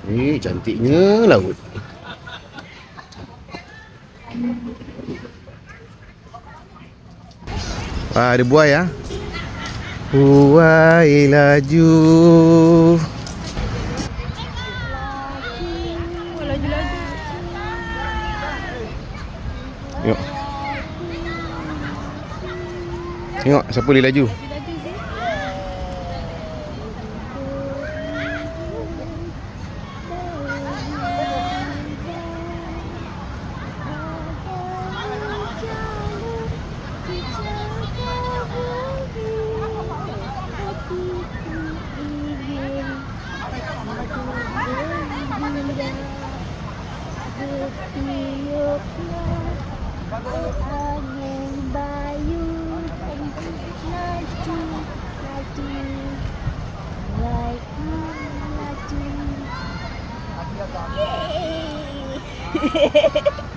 Cantiknya laut. Ada buai ya. Buai laju. Laju-laju. Tengok. Tengok siapa boleh laju.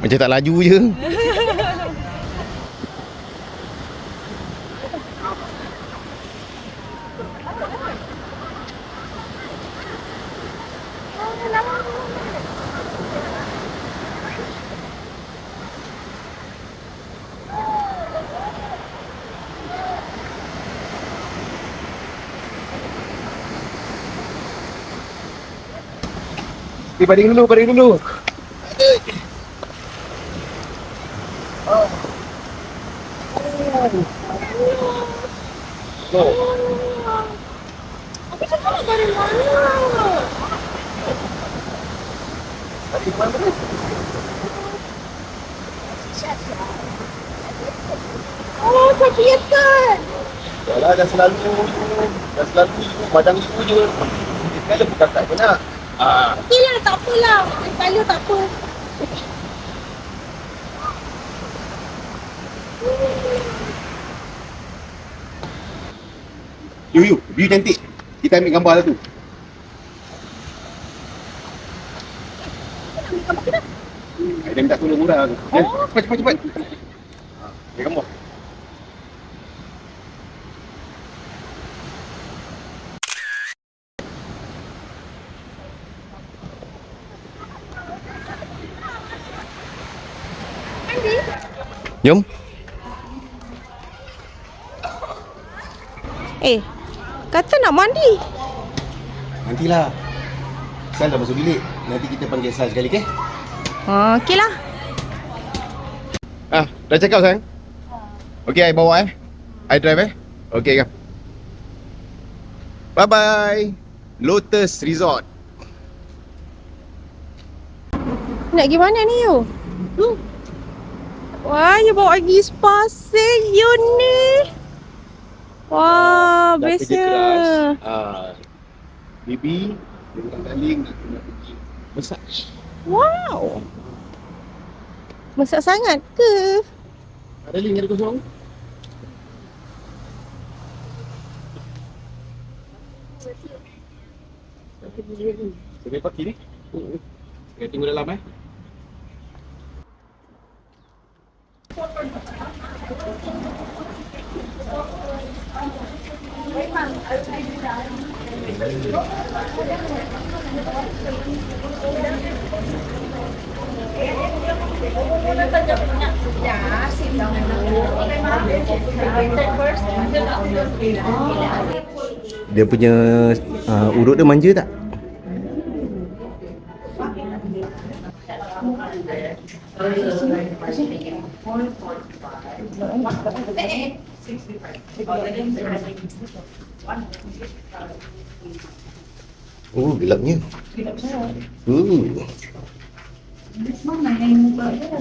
Macam tak laju je. Baring dulu. Tapi cakap dari mana? Oh, sakit kan? Dah selalu padang itu je. Dia ada bukan tak nak. Okey lah, tak apalah. Sekali tak apa. View cantik. Kita ambil gambar lah tu. Dia minta tolong orang. Cepat. Ambil gambar. Jom. Kata nak mandi. Nantilah. Sal dah masuk bilik. Nanti kita panggil Sal sekali, okey? Okey lah. Dah check out, sayang? Okey, I bawa I drive Okey, come. Bye-bye. Lotus Resort. Nak pergi mana ni you? Wah, you bawa pergi spa you ni. Wah, bestnya. Baby dengan darling nak pergi massage. Wow. Masak sangat ke? Darling ada kosong? Sampai parking ni? Kita tunggu dalam Dia punya urut dia manja tak? Oh, gelapnya. Gelap sangat. Mana yang muka dia?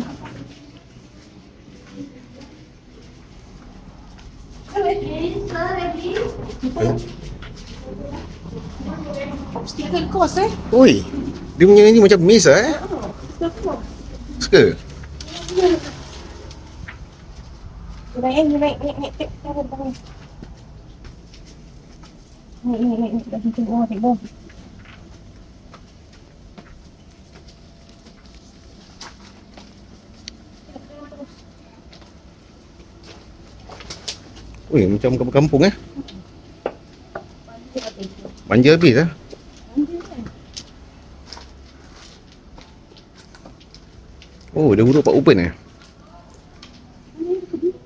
Obstacle course Oi, dia punya ni macam maze Suka? Naik. Naik. Ui, macam kampung Manja habis Oh, dia huruf open eh?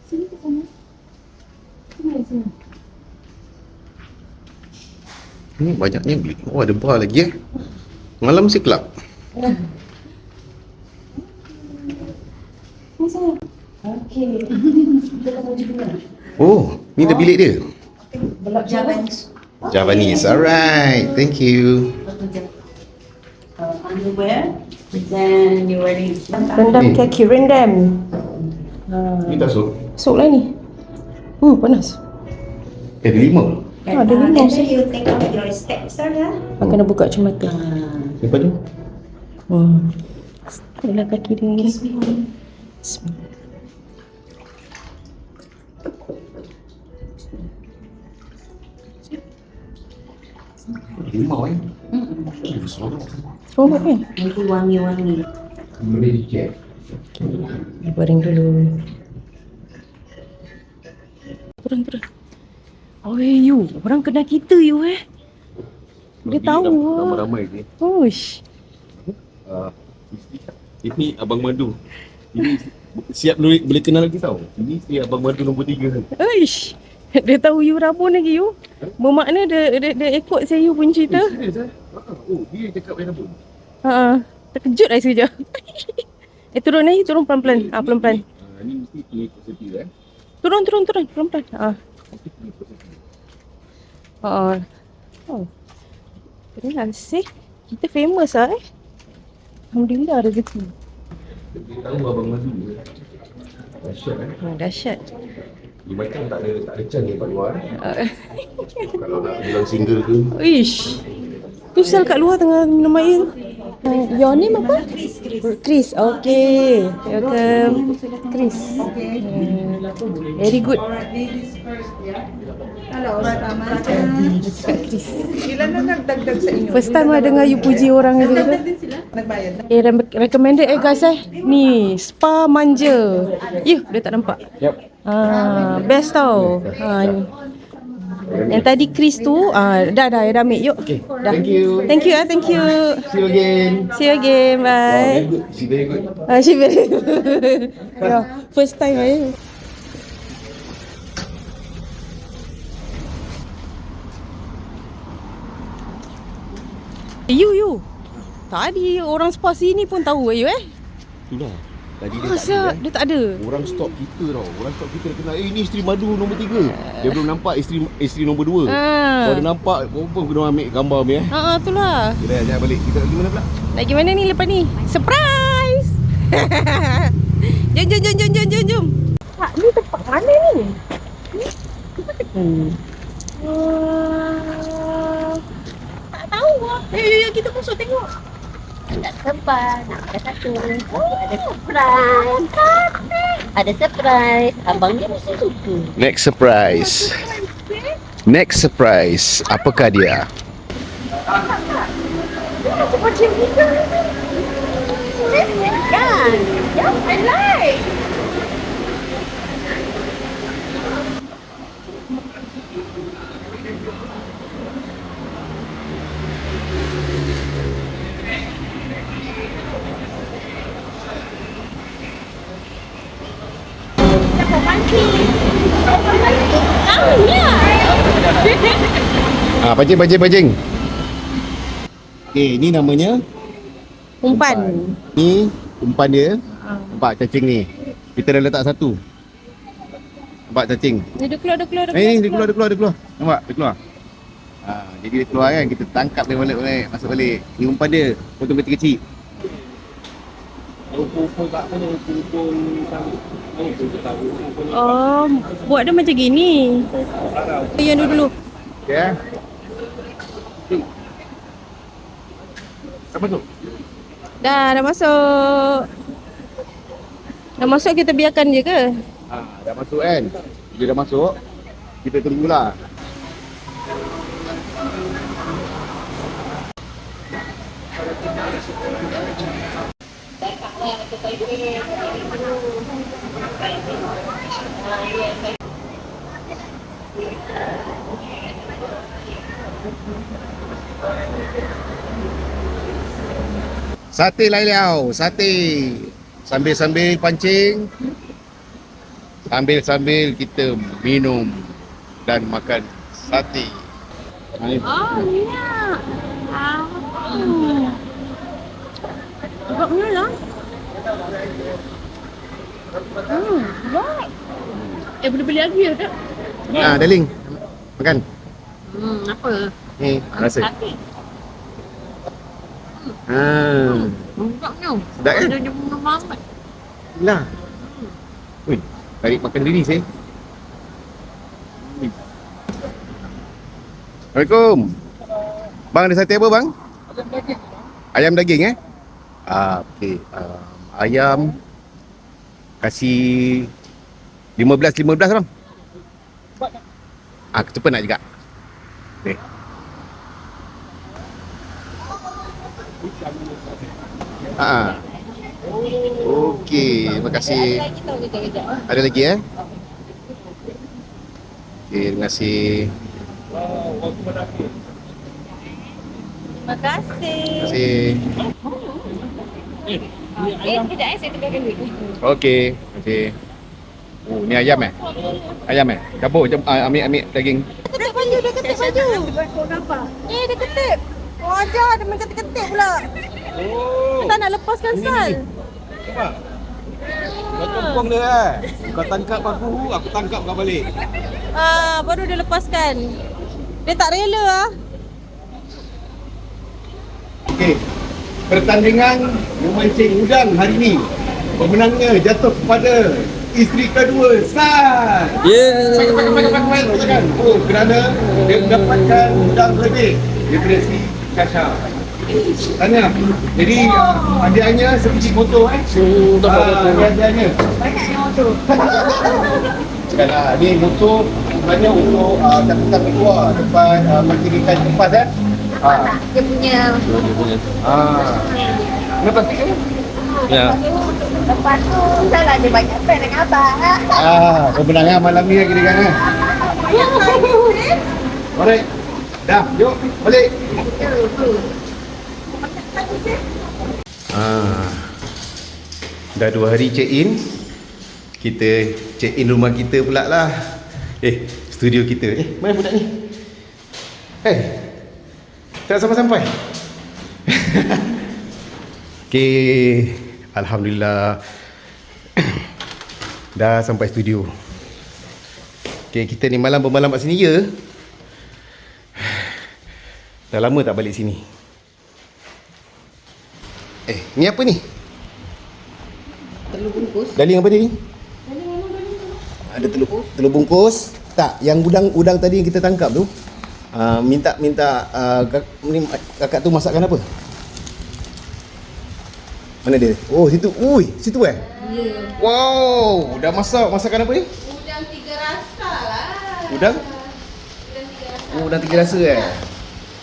Sini ke sana? Sini. Ni banyaknya bilik. Oh, ada bar lagi eh. Malam mesti kelab. Ni sana. Okey. Kita baju dulu. Oh, ni dah bilik dia. Belak Javanese. Javanese. Alright. Thank you. Underwear, then you're wearing Rendam kaki, rendam. Ni tak sok. Masuk lah ni. Panas. Ada 5. Ada then limau sih. you take out your steps lah. Kena buka cermata. Lepas tu? Adalah kaki dia ni. Bismillah. Limau eh. Seronok kan? Nanti wangi-wangi. Boleh dicek. Goreng dulu. Turun. Oh, you. Orang kenal kita, you Dia tahu. Ramai-ramai je. Uish. Ini Abang Madu. Ini siap boleh kenal lagi tau. Ini si Abang Madu nombor 3. Uish. Dia tahu you rabun lagi, you. Bermakna dia ikut saya you punya cerita. Serius eh? Oh, dia cakap yang rabun. Terkejut lah sekejap. Turun lagi, turun pelan-pelan. Pelan-pelan. Ini mesti pilih positif eh. Turun, pelan-pelan. Inilah sih. Kita famous lah Alhamdulillah rezeki. Dia tahu Abang Madu. Dahsyat eh. Dahsyat. Dia macam tak ada can kat luar eh. Kalau nak bilang single ke. Ish. Tu sel kat luar tengah minum air. Your name apa? Chris. Okay. Welcome. Chris. Very good. Hello, selamat. Cakap Chris. Ilan na nagdagdag sa inyo? First time lah dengar you puji orang tu. Din sila? Nagbayad na? Recommended guys Ni spa manja. Dia tak nampak. Yep. Best tau. Yang tadi Chris tu dah ambil. Yuk. Okay. Dah. Thank you. Thank you. Thank you. See you again. See you again. Wow, Bye. very good. She very good. She very good. First time You. Tadi orang spa sini pun tahu you Itulah. Tadi dia Masa dia tak ada. Orang stop kita tau. Orang stop kita dia kenal. Ni isteri Madu nombor 3. Dia belum nampak isteri nombor 2. Kalau dia nampak, pun kena ambil gambar ni Itulah. Kita ajak balik. Kita pergi mana pula? Nak pergi mana ni lepas ni? Surprise! Jom. Tak, ni tempat mana ni? Tak tahu lah. Kita masuk tengok. Ada sebab nak ada satu. Ada surprise. Ada surprise. Abang dia mesti suka. Next surprise. Apakah dia? Kan? I like. Bajing. Ni namanya Umpan. Ni umpan dia. Nampak cacing ni. Kita dah letak satu. Nampak cacing. Ni dia keluar. Dia keluar. Nampak? Dia keluar. Jadi dia keluar kan. Kita tangkap dia balik. Masuk balik. Ni umpan dia. Potong kecil-kecil. Oh, buat dia macam gini. Yang dulu. Ya. Dah masuk. Dah masuk. Dah masuk kita biarkan je ke? Dah masuk kan. Dia dah masuk. Kita tunggulah. Sate lai liao, sate. sambil-sambil pancing, sambil-sambil kita minum dan makan sate. Oh, minyak. Agaknya lah. Baik. Boleh beli lagi ya, tak? Darling. Makan. Apa? Ni, rasa. Sate. Agaknya. Sedap kan? Ada dia bunga banget. Lah. Ui, tarik makan diri saya. Assalamualaikum. Bang ada sate apa bang? Ayam daging eh? Okey. Ayam kasih 15 bang. Cepat nak juga. Okey. Okey, terima kasih. Ada lagi eh? Okey, terima kasih. Terima kasih. Terima kasih. Sekejap saya tukarkan duit. Okey, terima kasih. Oh, ni ayam eh? Ayam eh? Kabur jom ambil daging. Ketip baju, dia ketip baju. Dia ketip. Wajah dia main ketip pula. Dia tak nak lepaskan Sal. Kau tumpang dia eh. Kau tangkap aku tangkap kau balik. Baru dia lepaskan. Dia tak rela ah. Okey. Pertandingan memancing udang hari ini. Pemenangnya jatuh kepada isteri kedua, Sal. Makan. Oh, kerana dia mendapatkan udang lebih daripada si Kasha. Tanya. Jadi hadiahnya sebiji motor eh. Hadiahnya. Banyaknya motor. Sekarang ni motor sebenarnya untuk tak keluar depan parking ikan tempat eh. Dia punya. Kenapa plastik kan? Ya. Lepas tu Sal ada banyak fan dengan abang. Kemenangan malam ni lagi dengan eh. Alright. Dah, jom balik. Dah 2 hari check in. Kita check in rumah kita pula lah. Studio kita. Mana budak ni? Tak sampai-sampai. Okay, alhamdulillah. Dah sampai studio. Okay, kita ni malam bermalam kat sini je. Dah lama tak balik sini. Ni apa ni? Telur bungkus. Darling apa dia ni? Ada telur bungkus. Tak, yang udang tadi yang kita tangkap tu. Minta kakak tu masakkan apa? Mana dia? Oh, situ. Ui, situ eh? Ya. Wow, dah masakan apa ni? Udang 3 rasa lah. Udang? Oh, udang 3 rasa eh.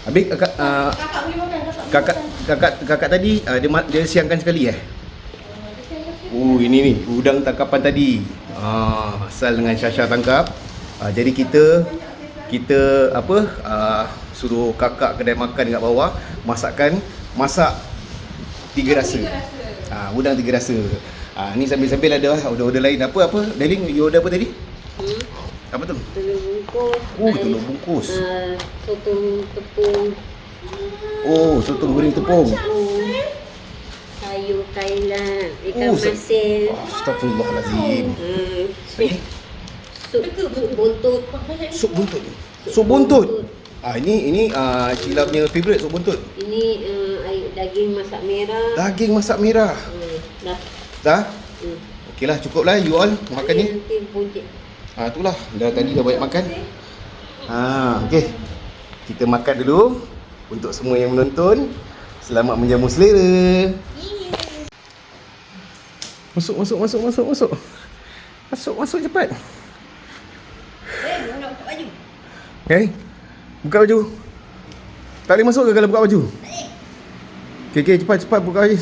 Habis Kakak boleh makan, kakak tadi dia siangkan sekali eh? Oh, ini ni udang tangkapan tadi. Sal dengan Syasha tangkap. Jadi kita suruh kakak kedai makan dekat bawah masak 3 rasa. Udang 3 rasa. Ni sambil-sambil ada order lain. Apa Darling, you order apa tadi? Apa tu? telur bungkus. Telur bungkus. Sotong tepung. Sotong goreng tepung. Sayur Thailand, ikan masin. Astagfirullahalazim. Sup buntut. Sup buntut. Ini Sheila punya favourite sup buntut. Ini daging masak merah. Daging masak merah. Dah. Dah? Okeylah, cukuplah you all makan ni. Nanti buncit. Itulah, tadi dah banyak makan. Okey. Kita makan dulu untuk semua yang menonton. Selamat menjamu selera. Masuk cepat. Nak buka baju. Buka baju. Tak boleh masuk ke kalau buka baju? Okey, cepat buka baju.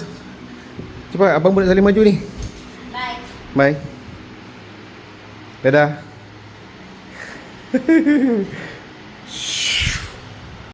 Cepat, abang boleh saling maju ni. Bye. Dadah.